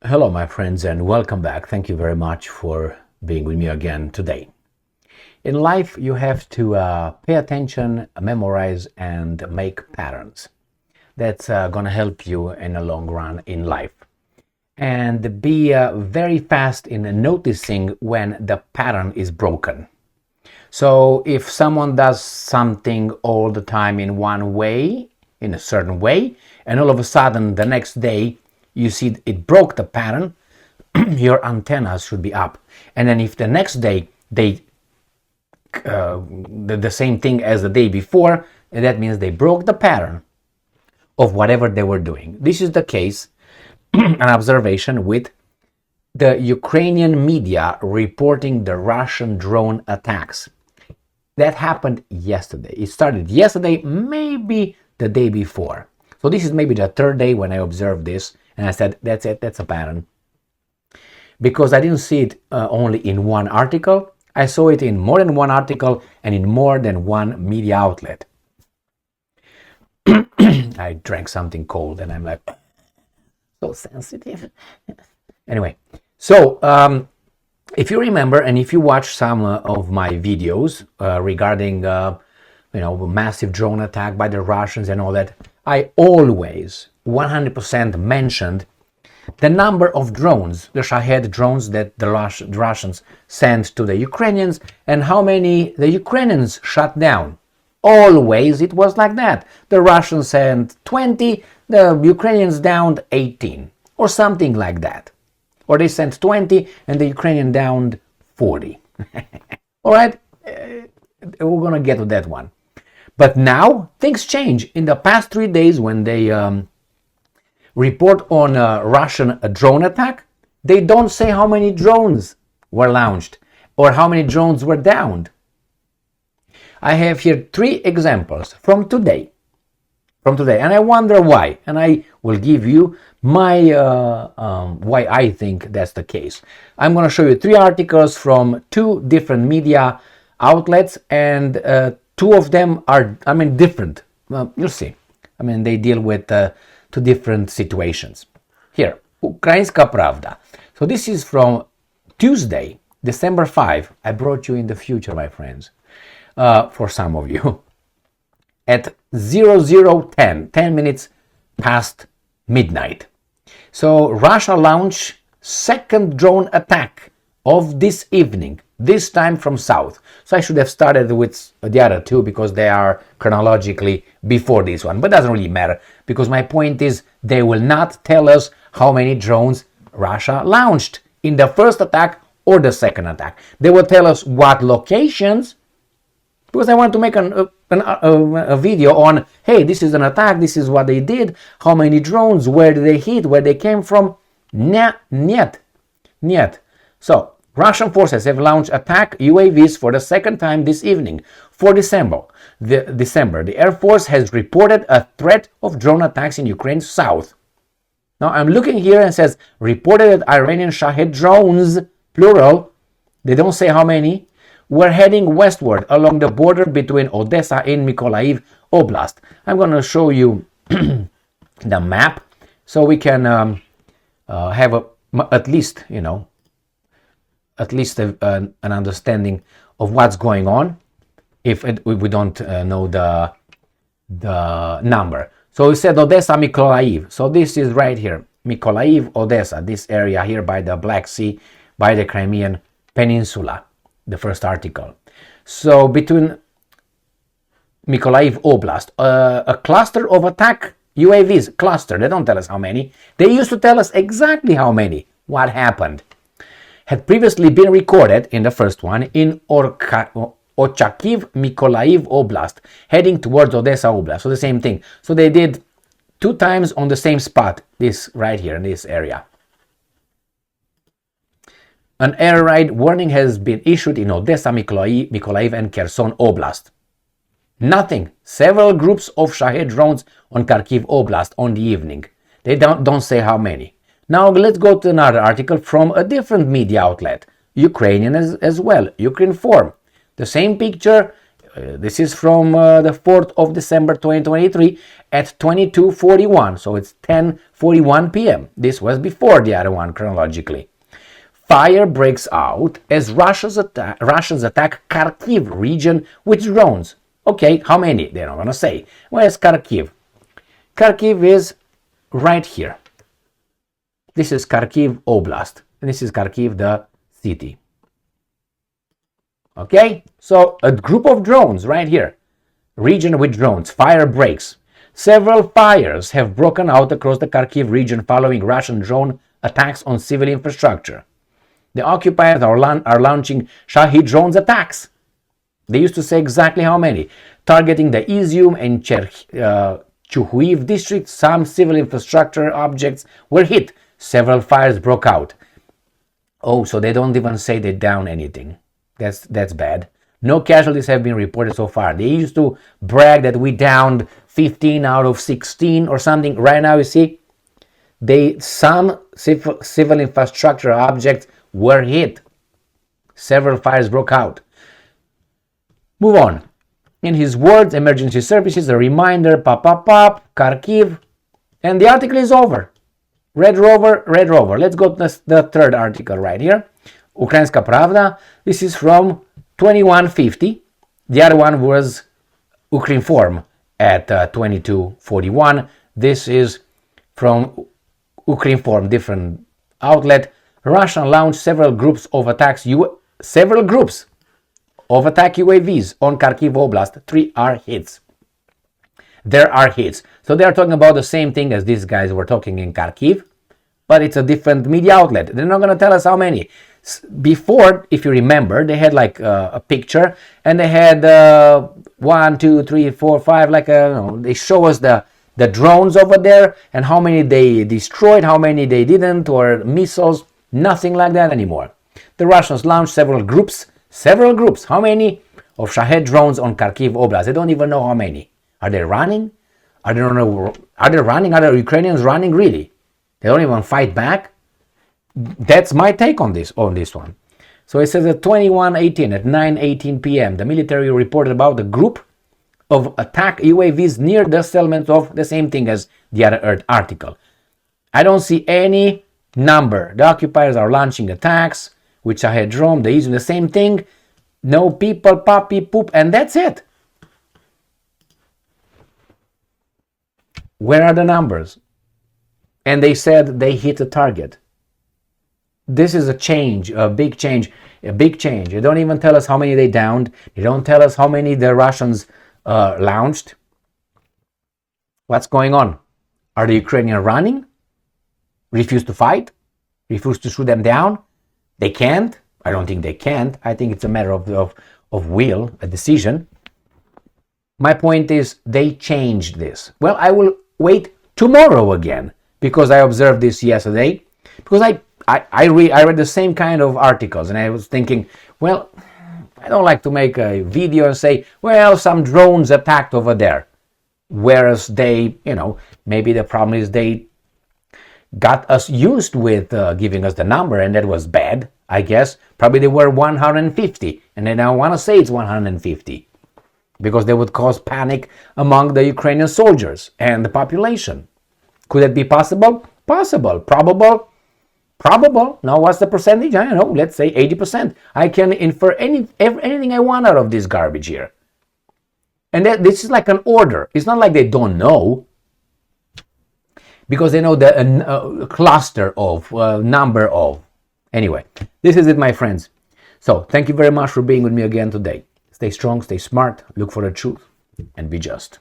Hello, my friends, and welcome back. Thank you very much for being with me again today. In life, you have to pay attention, memorize, and make patterns. That's going to help you in the long run in life. And be very fast in noticing when the pattern is broken. So if someone does something all the time in one way, in a certain way, and all of a sudden the next day you see it broke the pattern, your antennas should be up. And then if the next day they the same thing as the day before, that means they broke the pattern of whatever they were doing. This is the case, an observation with the Ukrainian media reporting the Russian drone attacks. That happened yesterday. It started yesterday, maybe the day before. So this is maybe the third day when I observed this, and I said, that's it, that's a pattern. Because I didn't see it only in one article, I saw it in more than one article and in more than one media outlet. I drank something cold and I'm like, so sensitive. Anyway, so if you remember, and if you watch some of my videos regarding, massive drone attack by the Russians and all that, I always 100% mentioned the number of drones, the Shahed drones that the Russians sent to the Ukrainians, and how many the Ukrainians shot down. Always it was like that. The Russians sent 20, the Ukrainians downed 18, or something like that. Or they sent 20 and the Ukrainian downed 40. All right, we're gonna get to that one. But now things change. In the past 3 days, when they report on a Russian drone attack, they don't say how many drones were launched or how many drones were downed. I have here 3 examples from today, and I wonder why, and I will give you my why I think that's the case. I'm going to show you 3 articles from 2 different media outlets, and 2 of them are, different. You'll see. They deal with 2 different situations. Here, Ukrainska Pravda. So this is from Tuesday, December 5. I brought you in the future, my friends, for some of you. At 00:10, 10 minutes past midnight. So Russia launched second drone attack of this evening, this time from south. So I should have started with the other 2 because they are chronologically before this one, but it doesn't really matter because my point is they will not tell us how many drones Russia launched in the first attack or the second attack. They will tell us what locations, because I want to make a video on, hey, this is an attack, this is what they did, how many drones, where did they hit, where they came from. Niet. So Russian forces have launched attack UAVs for the second time this evening. For December, the Air Force has reported a threat of drone attacks in Ukraine's south. Now I'm looking here and it says reported that Iranian Shahed drones, plural, they don't say how many, were heading westward along the border between Odessa and Mykolaiv Oblast. I'm going to show you the map so we can have at least an understanding of what's going on if we don't know the number. So we said Odessa, Mykolaiv. So this is right here, Mykolaiv, Odessa, this area here by the Black Sea, by the Crimean Peninsula, the first article. So between Mykolaiv Oblast, a cluster of attack UAVs, cluster, they don't tell us how many. They used to tell us exactly how many, what happened. Had previously been recorded in the first one in Ochakiv, Mykolaiv Oblast, heading towards Odessa Oblast. So the same thing. So they did 2 times on the same spot, this right here in this area. An air raid warning has been issued in Odessa, Mykolaiv and Kherson Oblast. Nothing. Several groups of Shahed drones on Kharkiv Oblast on the evening. They don't say how many. Now let's go to another article from a different media outlet, Ukrainian as well, Ukrinform. The same picture This is from the 4th of December 2023 at 22:41, so it's 10:41 p.m. This was before the other one chronologically. Fire breaks out as Russians attack Kharkiv region with drones. Okay, how many? They're not going to say. Where's Kharkiv? Kharkiv is right here. This is Kharkiv Oblast, and this is Kharkiv, the city. Okay, so a group of drones right here. Region with drones. Fire breaks. Several fires have broken out across the Kharkiv region following Russian drone attacks on civil infrastructure. The occupiers are launching Shahid drones attacks. They used to say exactly how many. Targeting the Izium and Chuhuiv districts, some civil infrastructure objects were hit. Several fires broke out. Oh, so they don't even say they down anything. That's bad. No casualties have been reported so far. They used to brag that we downed 15 out of 16 or something. Right now, you see, some civil infrastructure objects were hit. Several fires broke out. Move on. In his words, emergency services, a reminder, Kharkiv, and the article is over. Red Rover. Let's go to the third article right here. Ukrainska Pravda. This is from 2150. The other one was Ukrinform at 2241. This is from Ukrinform, different outlet. Russia launched several groups of attack UAVs on Kharkiv Oblast. 3 are hits. There are hits. So they are talking about the same thing as these guys were talking in Kharkiv, but it's a different media outlet. They're not going to tell us how many. Before, if you remember, they had like a picture, and they had 1, 2, 3, 4, 5, like they show us the drones over there and how many they destroyed, how many they didn't, or missiles. Nothing like that anymore. The Russians launched several groups. How many? Of Shahed drones on Kharkiv Oblast. They don't even know how many. Are they running? Are they running? Are the Ukrainians running really? They don't even fight back? That's my take on this one. So it says at 21:18 at 9:18 p.m. the military reported about a group of attack UAVs near the settlement of the same thing as the other article. I don't see any number. The occupiers are launching attacks with Shahed drone. They're using the same thing. No people, puppy, poop, and that's it. Where are the numbers? And they said they hit a target. This is a change, a big change. They don't even tell us how many they downed. They don't tell us how many the Russians launched. What's going on? Are the Ukrainians running? Refuse to fight? Refuse to shoot them down? They can't? I don't think they can't. I think it's a matter of will, a decision. My point is they changed this. Well, I will wait tomorrow again because I observed this yesterday. Because I read the same kind of articles, and I was thinking, well, I don't like to make a video and say, well, some drones attacked over there. Whereas they, maybe the problem is they got us used with giving us the number, and that was bad, I guess. Probably they were 150, and they now want to say it's 150 because they would cause panic among the Ukrainian soldiers and the population. Could that be possible? Possible. Probable? Probable. Now, what's the percentage? I don't know. Let's say 80%. I can infer anything I want out of this garbage here. And this is like an order. It's not like they don't know, because they know the cluster of, number of. Anyway, this is it, my friends. So, thank you very much for being with me again today. Stay strong, stay smart, look for the truth, and be just.